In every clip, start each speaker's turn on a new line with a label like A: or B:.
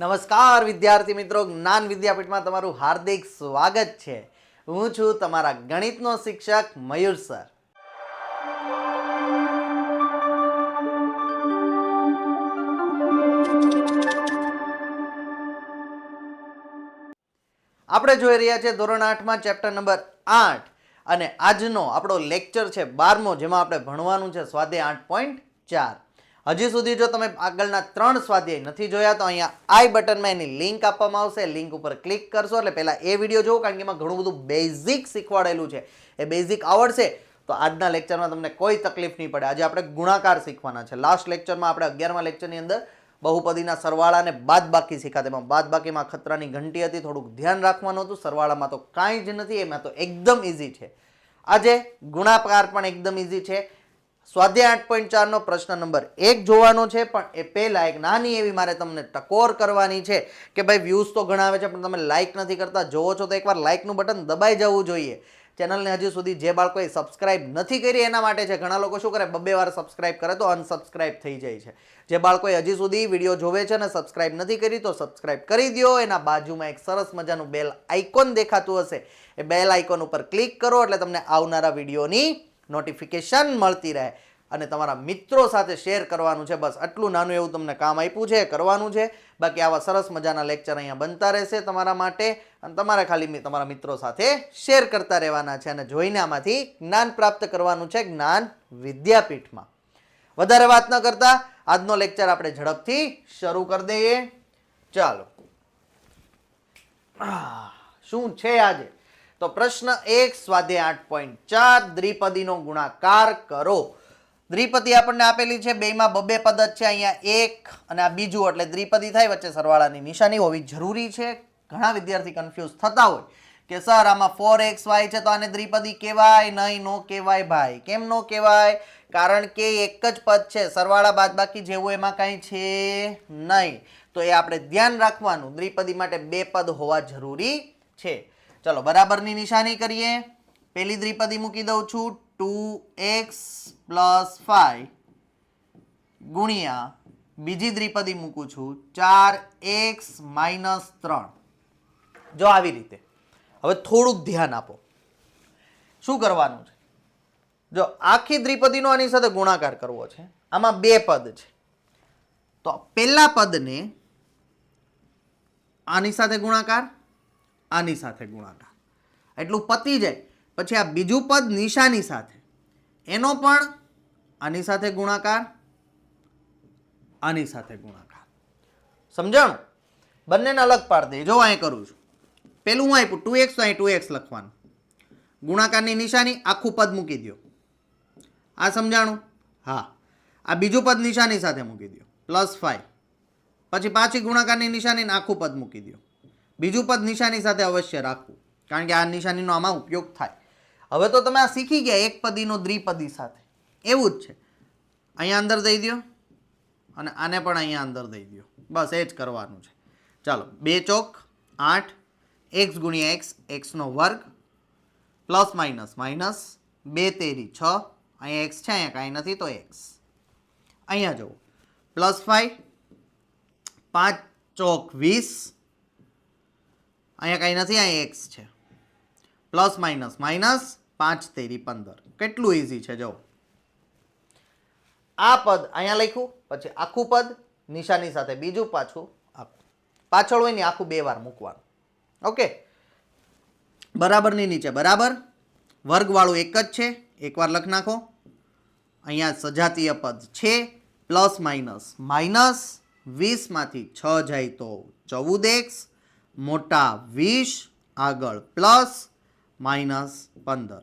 A: નમસ્કાર વિદ્યાર્થી મિત્રો, જ્ઞાન વિદ્યાપીઠમાં તમારું હાર્દિક સ્વાગત છે. હું છું તમારા ગણિતનો શિક્ષક મયુર સર. આપણે જોઈ રહ્યા છીએ ધોરણ 8માં ચેપ્ટર નંબર 8 અને આજનો આપણો લેક્ચર છે 12મો, જેમાં આપણે ભણવાનું છે સ્વાધ્યાય 8.4. હજી સુધી જો તમે આગળના 3 સ્વાધ્યાય નથી જોયા તો અહીંયા આઈ બટનમાં એની લિંક આપવામાં આવશે. લિંક ઉપર ક્લિક કરશો એટલે પહેલા એ વિડીયો જોવો, કારણ કે એમાં ઘણું બધું બેઝિક શીખવાડેલું છે. એ બેઝિક આવડશે તો આજના લેક્ચરમાં તમને કોઈ તકલીફ નહીં પડે. આજે આપણે ગુણાકાર શીખવાના છે. લાસ્ટ લેક્ચરમાં આપણે 11મા લેક્ચરની અંદર બહુપદીના સરવાળા અને બાદબાકી શીખ્યા. તેમાં બાદબાકીમાં ખતરાની ઘંટી હતી, થોડુંક ધ્યાન રાખવાનું હતું. સરવાળામાં તો કાંઈ જ નથી, એમાં તો એકદમ ઇઝી છે. આજે ગુણાકાર પણ એકદમ ઇઝી છે. સ્વાધ્યાય 8.4 નો પ્રશ્ન નંબર 1 જોવાનો છે, પણ એ પહેલા એક નાની એવી મારે તમને ટકોર કરવાની છે કે ભાઈ વ્યૂઝ તો ઘણા આવે છે પણ તમે લાઇક નથી કરતા. જોવો છો તો એકવાર લાઇકનું બટન દબાઈ જવું જોઈએ. ચેનલને હજી સુધી જે બાળકોએ સબસ્ક્રાઇબ નથી કરી એના માટે છે. ઘણા લોકો શું કરે, 2 વાર સબસ્ક્રાઇબ કરે તો અનસબસ્ક્રાઇબ થઈ જાય છે. જે બાળકોએ હજી સુધી વિડીયો જોવે છે અને સબસ્ક્રાઇબ નથી કરી તો સબસ્ક્રાઇબ કરી દો. એના બાજુમાં એક સરસ મજાનું બેલ આઇકોન દેખાતું હશે, એ બેલ આઇકોન ઉપર ક્લિક કરો એટલે તમને આવનારા વિડીયોની નોટિફિકેશન મળતી રહે. અને તમારા મિત્રો સાથે શેર કરવાનું છે. બસ આટલું નાનું એવું તમને કામ આપ્યું છે, કરવાનું છે. બાકી આવા સરસ મજાના લેક્ચર અહીંયા બનતા રહેશે તમારા માટે, અને તમારે ખાલી તમારા મિત્રો સાથે શેર કરતા રહેવાના છે અને જોઈને આમાંથી જ્ઞાન પ્રાપ્ત કરવાનું છે જ્ઞાન વિદ્યાપીઠમાં. વધારે વાત ન કરતા આજનો લેક્ચર આપણે ઝડપથી શરૂ કરી દઈએ. ચાલો, શું છે આજે? તો પ્રશ્ન 1 સ્વાધ્યાય 8.4 દ્વિપદીનો ગુણાકાર કરો. દ્વિપદી આપણને આપેલી છે, બેમાં 2 પદ જ છે. અહીંયા 1 અને આ બીજું એટલે દ્વિપદી થાય. વચ્ચે સરવાળાની નિશાની હોવી જરૂરી છે. ઘણા વિદ્યાર્થી કન્ફ્યુઝ થતા હોય કે સર આમાં 4xy છે તો આને દ્વિપદી કહેવાય નહીં? નો કહેવાય ભાઈ. કેમ નો કહેવાય? કારણ કે એક જ પદ છે, સરવાળા બાદબાકી જેવું એમાં કાંઈ છે નહીં. તો એ આપણે ધ્યાન રાખવાનું, દ્વિપદી માટે 2 પદ હોવા જરૂરી છે. ચલો, બરાબરની નિશાની કરીએ. પહેલી દ્વિપદી મૂકી દઉં છું, 2x + 5 ગુણ્યા બીજી દ્વિપદી મૂકું છું 4x - 3. જો આવી રીતે. હવે થોડુંક ધ્યાન આપો, શું કરવાનું છે. જો આખી દ્વિપદીનો આની સાથે ગુણાકાર કરવો છે, આમાં 2 પદ છે, તો પહેલા પદને આની સાથે ગુણાકાર, આની સાથે ગુણાકાર, એટલું પતી જાય. પછી આ બીજું પદ નિશાની સાથે, એનો પણ આની સાથે ગુણાકાર, આની સાથે ગુણાકાર. સમજાણું? બંનેને અલગ પાડી દે. જો અહીં કરું છું, પેલું હું આપ્યું 2x તો અહીં 2x લખવાનું, ગુણાકારની નિશાની, આખું પદ મૂકી દો. આ સમજાણું? હા. આ બીજું પદ નિશાની સાથે મૂકી દો, +5. પછી પાછી ગુણાકારની નિશાની, આખું પદ મૂકી દો. બીજું પદ નિશાની સાથે અવશ્ય રાખવું, કારણ કે આ નિશાનીનો આમાં ઉપયોગ થાય. હવે તો તમે આ શીખી ગયા એક પદીનો દ્વિપદી સાથે. એવું જ છે. અહીંયા અંદર દઈ દો અને આને પણ અહીંયા અંદર દઈ દો. બસ એ જ કરવાનું છે. ચાલો, 2 ચોક 8, x ગુણ્યા x, x² plus minus minus, 2 તેરી 6. અહીંયા x છે, અહીંયા કાંઈ નથી તો x. અહીંયા જુઓ, +5, 5 ચોક 20, અહીંયા કાંઈ નથી, અહીંયા x છે. પ્લસ માઇનસ માઇનસ, 5 તેરી 15. કેટલું ઇઝી છે. જો આ પદ અહીંયા લખ્યું, પછી આખું પદ નિશાની સાથે બીજું, પાછું આખું. પાછળ હોય ને આખું 2 વાર મૂકવાનું. ઓકે, બરાબરની નીચે બરાબર, વર્ગવાળું એક જ છે, એકવાર લખ નાખો. અહીંયા સજાતીય પદ છે, પ્લસ માઇનસ માઇનસ, 20 માંથી 6 જાય તો 14x, મોટા 20, આગળ પ્લસ માઇનસ 15.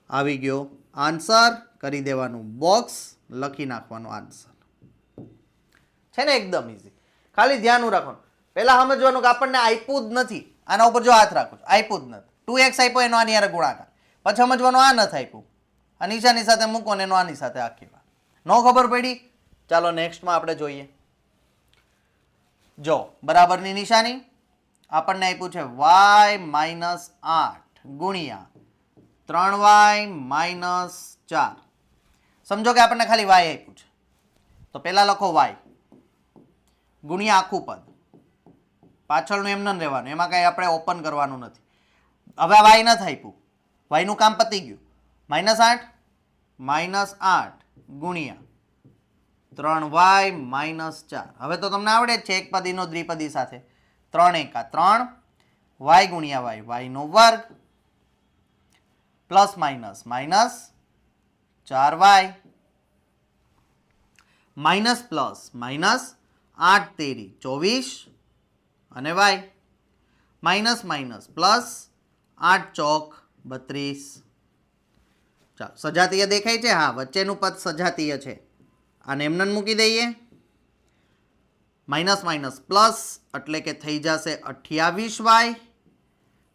A: આવી ગયો આન્સર. કરી દેવાનું બોક્સ, લખી નાખવાનો આન્સર. છે ને એકદમ ઇઝી. ખાલી ધ્યાન રાખવાનું, પહેલા સમજવાનું કે આપણને આપ્યું જ નથી. આના ઉપર જો હાથ રાખો, આપ્યું જ નથી. 2x આપ્યો એનો આની હારે ગુણાકાર, પછી સમજવાનું આ નથી આપ્યું, આ નિશાની સાથે મૂકો ને એનો આની સાથે આખી વાત. નો ખબર પડી? ચાલો નેક્સ્ટમાં આપણે જોઈએ. જો બરાબરની નિશાની આપણને આપ્યું છે y - 8 ગુણ્યા 3y - 4. સમજો કે આપણને ખાલી y આપ્યું છે, તો પહેલા લખો y ગુણ્યા આખું પદ પાછળનું એમને રહેવાનું, એમાં કાંઈ આપણે ઓપન કરવાનું નથી. હવે વાય નથી આપ્યું, વાયનું કામ પતી ગયું. -8 -8 ગુણ્યા 3y -4. હવે તો તમને આવડે જ છે એક પદીનો દ્વિપદી સાથે. 3 × 3 y ગુણ્યા y નો વર્ગ plus minus minus 4y minus plus minus 8 તેરી 24 અને y માઇનસ માઇનસ પ્લસ 8 ચોક 32. ચાલો સજાતીય દેખાય છે? હા, વચ્ચેનું પદ સજાતીય છે. આને એમને મૂકી દઈએ. માઇનસ માઇનસ પ્લસ એટલે કે થઈ જશે 28y,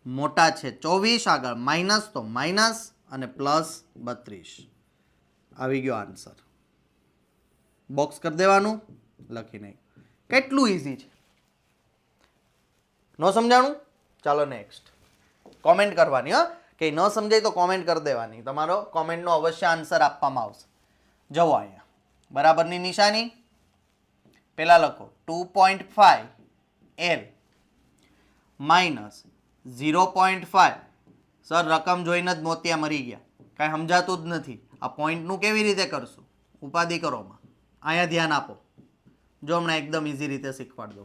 A: મોટા છે 24, આગળ માઇનસ તો માઇનસ અને પ્લસ 32. આવી ગયો આન્સર. બોક્સ કરી દેવાનું, લખી નહીં. કેટલું ઇઝી છે, ન સમજાણું? ચાલો નેક્સ્ટ. કોમેન્ટ કરવાની, હા, કે ન સમજાય તો કોમેન્ટ કરી દેવાની. તમારો કોમેન્ટનો અવશ્ય આન્સર આપવામાં આવશે. જવો અહીંયા બરાબરની નિશાની. પહેલા લખો 2.5 L માઇનસ 0.5. સર રકમ જોઈને જ મોતિયા મરી ગયા, કાંઈ સમજાતું જ નથી. આ પોઈન્ટનું કેવી રીતે કરશું? ઉપાધિ કરોમાં. અહીંયા ધ્યાન આપો. જો હમણાં એકદમ ઇઝી રીતે શીખવાડ દો.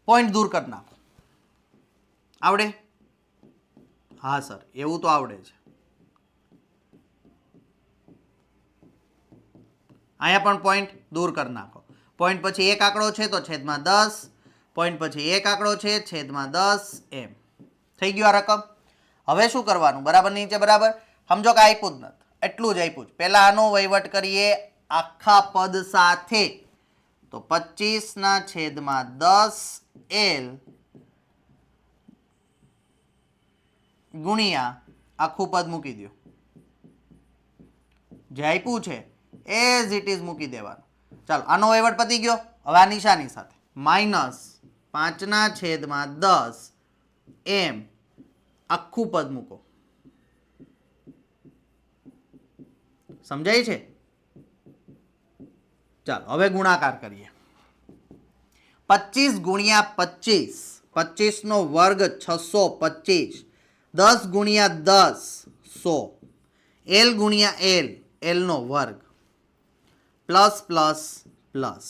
A: પોઈન્ટ દૂર કરી નાખો. આવડે? હા સર, એવું તો આવડે છે. અહીંયા પણ પોઈન્ટ દૂર કરી નાખો. પોઈન્ટ પછી એક આંકડો છે તો છેદમાં 10, પોઈન્ટ પછી એક આંકડો છે છેદમાં 10, એમ થઈ ગયું આ રકમ. હવે શું કરવાનું? બરાબર નીચે બરાબર. સમજો કે આપ્યું જ નથી, એટલું જ આપ્યું. પહેલા આનો વહીવટ કરીએ આખા પદ સાથે. તો 25/10 L ગુણ્યા આખું પદ મૂકી દો. જે આપ્યું છે એઝ ઇટ ઇઝ મૂકી દેવાનું. ચાલો આનો વહીવટ પતી ગયો. હવે આ નિશાની સાથે -5/10 એમ આખું પદ મૂકો. સમજાય છે? ચાલો હવે ગુણાકાર કરીએ. 25 ગુણ્યા 25, 25 નો વર્ગ 625, 10 ગુણ્યા 10 100, L ગુણ્યા L નો વર્ગ પ્લસ પ્લસ પ્લસ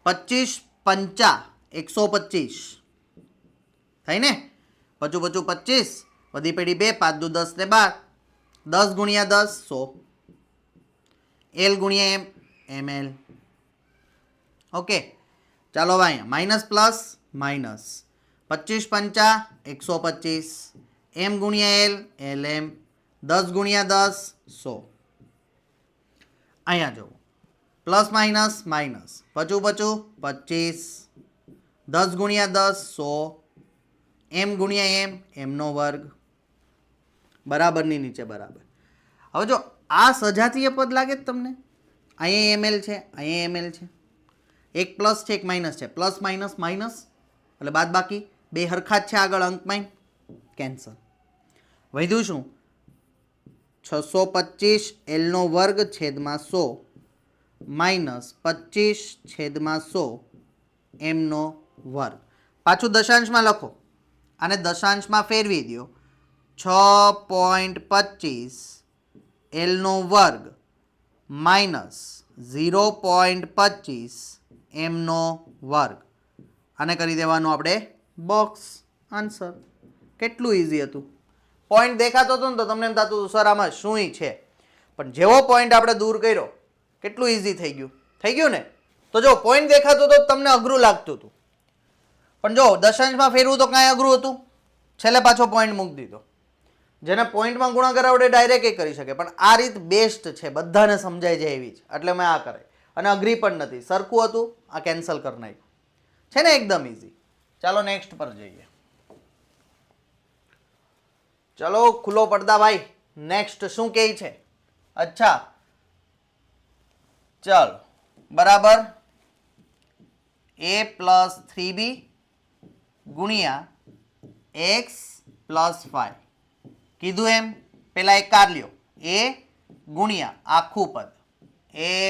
A: 25 પંચા 125 થાય ને? પચું 25, વધી પડી 2, 5 દુ 10 ને 12, 10 ગુણ્યા 10 100, L ગુણ્યા ml. ઓકે, ચાલો હવે અહીંયા માઇનસ પ્લસ માઇનસ 25 પંચા 125, m ગુણ્યા l lm, 10 ગુણ્યા 10 100. અહીંયા જુઓ પ્લસ માઇનસ માઇનસ, પચું 25, 10 ગુણ્યા 10 100, m ગુણ્યા m નો વર્ગ બરાબરની નીચે બરાબર. હવે જો આ સજાતીય પદ લાગે જ તમને. અહીંયા ml છે, અહીંયા ml છે, એક પ્લસ છે એક માઇનસ છે, પ્લસ માઇનસ માઇનસ એટલે બાદ બાકી બે હરખા જ છે. આગળ અંકમાં કેન્સલ. વધ્યું શું? 625 L નો વર્ગ છેદમાં 100 માઇનસ 25/100 m નો વર્ગ. પાછું દશાંશમાં લખો, આને દશાંશમાં ફેરવી દો. 6.25 L નો વર્ગ માઇનસ 0.25 m નો વર્ગ. આને કરી દેવાનું આપણે બોક્સ. આન્સર કેટલું ઇઝી હતું. પોઈન્ટ દેખાતો હતો ને તો તમને એમ થતું હતું સર આમાં શું છે, પણ જેવો પોઈન્ટ આપણે દૂર કર્યો કેટલું ઇઝી થઈ ગયું. થઈ ગયું ને? તો જો પોઈન્ટ દેખાતો હતો તમને અઘરું લાગતું હતું, પણ જો દશાંશમાં ફેરવું તો કાંઈ અઘરું હતું. છેલ્લે પાછો પોઈન્ટ મૂકી દીધો. જેને પોઈન્ટમાં ગુણાકાર આવડે ડાયરેક્ટ એ કરી શકે, પણ આ રીત બેસ્ટ છે, બધાને સમજાય જાય એવી છે, એટલે મેં આ કરે. અને અઘરી પણ નથી, સરખું હતું, આ કેન્સલ કરી નાખ્યું છે ને, એકદમ ઇઝી. ચાલો નેક્સ્ટ પર જઈએ. ચલો ખુલ્લો પડદા ભાઈ, નેક્સ્ટ શું કહે છે? અચ્છા ચાલો બરાબર a + 3b ગુણ્યા x + 5 કીધું એમ. પેલા એક કાર લ્યો, a ગુણ્યા આખું પદ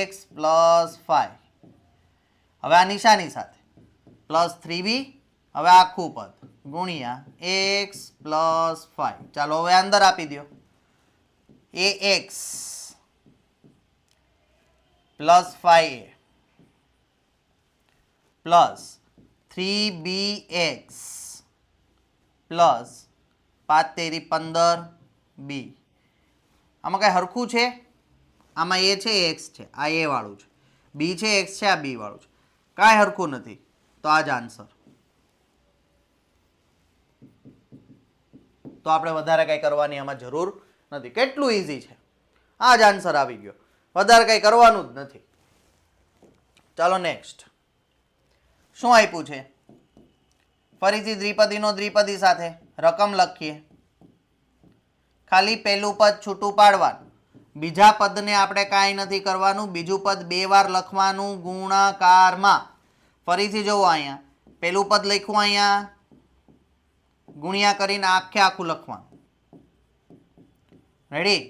A: x + 5. હવે આ નિશાની સાથે પ્લસ 3b, હવે આખું પદ ગુણ્યા x પ્લસ 5. ચાલો હવે અંદર આપી દો ax plus 5a plus 3bx plus 5 તેરી 15b. આમાં કઈ હરખું છે? આમાં એ છે, એક્સ છે, આ એ વાળું છે, બી છે, એક્સ છે, આ બી વાળું છે, કાંઈ હરખું નથી. તો આ જ આન્સર. તો આપણે વધારે કંઈ કરવાની આમાં જરૂર નથી. કેટલું ઇઝી છે, આ જ આન્સર આવી ગયો, વધારે કંઈ કરવાનું જ નથી. ચાલો નેક્સ્ટ. શું આપ્યું છે? ફરીથી દ્વિપદીનો દ્વિપદી સાથે રકમ લખીએ. ખાલી પહેલું પદ છૂટું પાડવાનું, બીજા પદને આપણે કાંઈ નથી કરવાનું, બીજું પદ 2 વાર લખવાનું ગુણાકારમાં. ફરીથી જોવો, અહીંયા પહેલું પદ લખ્યું, અહીંયા ગુણ્યા કરીને આખે આખું લખવાનું. રેડી?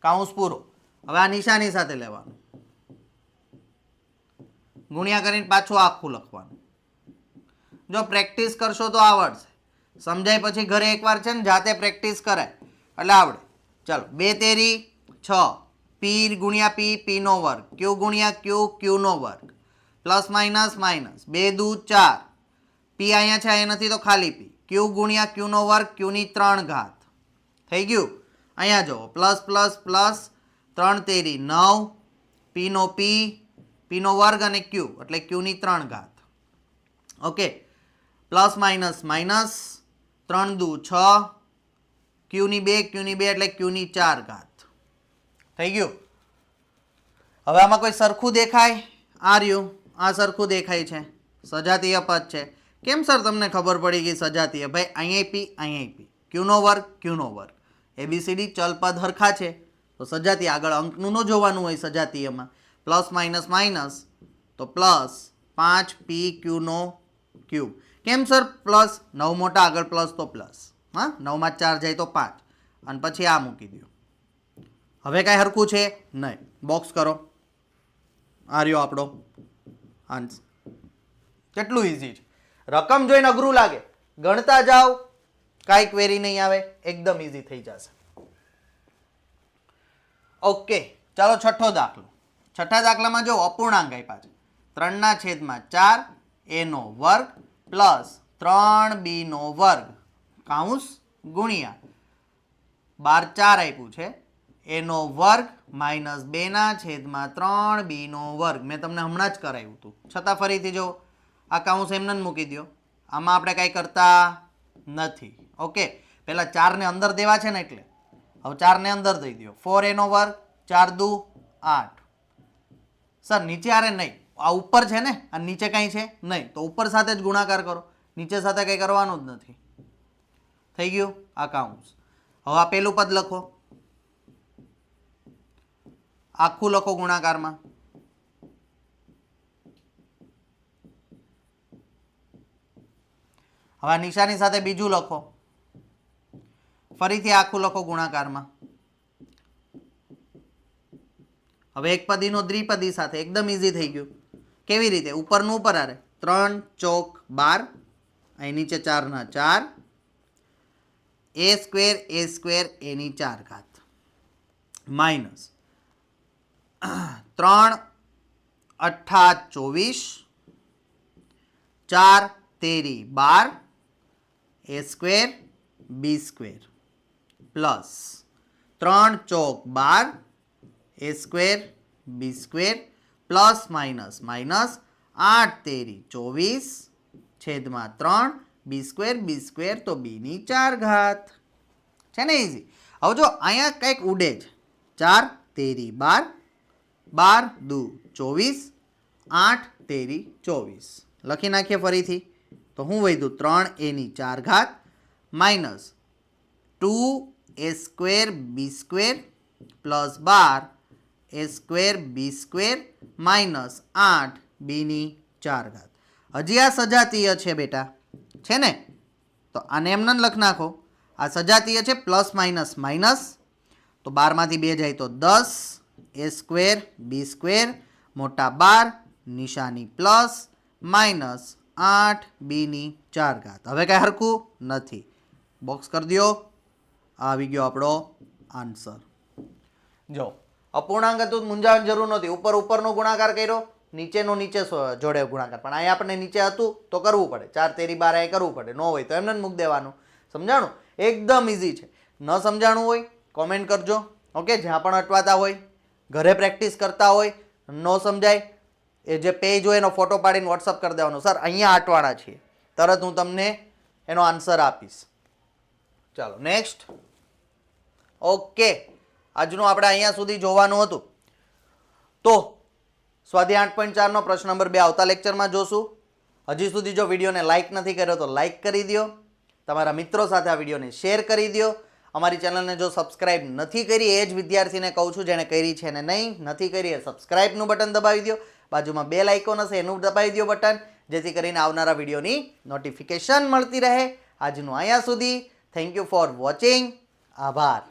A: કાઉન્સ પૂરો. હવે આ નિશાની સાથે લેવાનું, ગુણ્યા કરીને પાછું આખું લખવાનું. જો પ્રેક્ટિસ કરશો તો આવડશે, સમજાય પછી ઘરે એકવાર છે ને જાતે પ્રેક્ટિસ કરાય એટલે આવડે. ચાલો 2 તેરી 6, પી ગુણ્યા પી, પી નો વર્ગ, ક્યુ ગુણ્યા ક્યુ, ક્યુ નો વર્ગ, પ્લસ માઇનસ માઇનસ, 2 દુ 4, પી અહીંયા છે, અહીંયા નથી તો ખાલી પી, ક્યુ ગુણ્યા ક્યુ નો વર્ગ, ક્યુ ની 3 ઘાત. થઈ ગયું? અહીંયા જુઓ પ્લસ પ્લસ પ્લસ 3 તેરી 9, પી નો પી, પી નો વર્ગ અને ક્યુ એટલે ક્યુ ની 3 ઘાત. ઓકે, પ્લસ માઇનસ માઇનસ, 3 દુ 6, ક્યુ ની 2, ક્યુ ની 2 એટલે ક્યુ ની 4 ઘાત. થઈ ગયું? હવે આમાં કોઈ સરખું દેખાય? આ રહ્યું, આ સરખું દેખાય છે, સજાતીય પદ છે. કેમ સર તમને ખબર પડી ગઈ સજાતીય? ભાઈ અહીંયા પી, અહીંયા પી, ક્યુ નો વર્ગ, ક્યુ નો વર્ગ, એબીસીડી ચલ પદ હરખા છે તો સજાતીય. આગળ અંકનું ન જોવાનું હોય સજાતીયમાં. પ્લસ માઇનસ માઇનસ તો પ્લસ 5p ક્યુ નો ક્યુબ. કેમ સર પ્લસ? 9 મોટા, આગળ પ્લસ તો પ્લસ. હા, 9 માં 4 જાય તો 5, અને પછી આ મૂકી દો. હવે કાંઈ હરખું છે નહીં, બોક્સ કરો. આ રહ્યો આપણો આન્સર. કેટલું ઇઝી છે. રકમ જોઈને અઘરું લાગે, ગણતા જાઓ કાંઈ ક્વેરી નહીં આવે, એકદમ ઇઝી થઈ જશે. ઓકે, ચાલો છઠ્ઠો દાખલો. છઠ્ઠા દાખલામાં જો અપૂર્ણાંક આપ્યા છે 3/4 a નો વર્ગ પ્લસ 3b નો વર્ગ કાઉન્સ ગુણ્યા 12/4 આપ્યું છે a નો વર્ગ માઇનસ 2/3b નો વર્ગ. મેં તમને હમણાં જ કરાવ્યું હતું, છતાં ફરીથી જો આ કાઉન્સ એમને મૂકી દો. આમાં આપણે કાંઈ કરતા નથી. ઓકે, પહેલાં 4 ને અંદર દેવા છે ને એટલે હવે 4 ને અંદર દઈ દો. 4a નો વર્ગ, 4 દુ 8. સર નીચે આરે નહીં, આ ઉપર છે ને, આ નીચે કાંઈ છે નહીં, તો ઉપર સાથે જ ગુણાકાર કરો, નીચે સાથે કંઈ કરવાનું જ નથી. થઈ ગયું આ કાઉન્સ. હવે આ પહેલું પદ લખો, આખું લખો ગુણાકારમાં. હવે નિશાની સાથે બીજું લખો, ફરીથી આખું લખો ગુણાકારમાં. હવે એક પદીનો દ્વિપદી સાથે એકદમ ઇઝી થઈ ગયું. કેવી રીતે? ઉપરનું ઉપર આરે 3 ચોક 12, અહીં નીચે 4 ના 4, a સ્ક્વેર a ની 4 ઘાત માઇનસ 3 અઠ્ઠા 24, 4 તેરી 12 a square b square plus 3 ચોક 12 a square b square plus minus minus 8 તેરી 24 છેદમાં 3 b સ્ક્વેર તો b ની 4 ઘાત. છે ને ઇઝી? હવે જો અહીંયા કંઈક ઉડે છે, 4 તેરી 12, 12 દુ 24, 8 તેરી 24. લખી નાખીએ ફરીથી તો શું વધ્યું? 3a ની 4 ઘાત minus 2a square b square plus 12 a square b square minus 8 b ની 4 ઘાત. હજી આ સજાતીય છે બેટા, છે ને? તો આને એમને લખ નાખો. આ સજાતીય છે, પ્લસ માઇનસ માઇનસ, તો 12 માંથી 2 જાય તો 10 a સ્ક્વેર b સ્ક્વેર મોટા 12 નિશાની પ્લસ માઇનસ 8 બીની 4 ઘાત. હવે કાંઈ હરખું નથી. બોક્સ કરી દો. આવી ગયો આપણો આન્સર. જો અપૂર્ણાંક હતું મૂંઝાવાની જરૂર નહોતી. ઉપરનો ગુણાકાર કર્યો, નીચેનો નીચે જોડે ગુણાકાર. પણ અહીંયા આપણે નીચે હતું તો કરવું પડે. 4 તેરી 12 અહીં કરવું પડે. ન હોય તો એમને જ મૂકી દેવાનું. સમજાણું? એકદમ ઇઝી છે. ન સમજાણું હોય કોમેન્ટ કરજો. ઓકે, જ્યાં પણ અટવાતા હોય, ઘરે પ્રેક્ટિસ કરતા હોય, ન સમજાય એ જે પેજ હોય એનો ફોટો પાડીને વોટ્સઅપ કરી દેવાનો. સર અહીંયા અટવાણા છીએ, તરત હું તમને એનો આન્સર આપીશ. ચાલો નેક્સ્ટ. ઓકે, આજનું આપણે અહીંયા સુધી જોવાનું હતું. તો સ્વાધ્યાય 8.4 નો પ્રશ્ન નંબર 2 આવતા લેક્ચરમાં જોશું. હજી સુધી જો વિડીયોને લાઇક નથી કર્યો તો લાઇક કરી દો. તમારા મિત્રો સાથે આ વિડીયોને શેર કરી દો. અમારી ચેનલને જો સબસ્ક્રાઇબ નથી કરી એ જ વિદ્યાર્થીને કહું છું જેણે કરી છે ને નહીં નથી કરી એ સબસ્ક્રાઇબનું બટન દબાવી દો. બાજુમાં બેલ આઇકોન હશે એનું દબાવી દો બટન, જેથી કરીને આવનારા વિડીયોની નોટિફિકેશન મળતી રહે. આજનું અહીંયા સુધી. Thank you for watching. આભાર.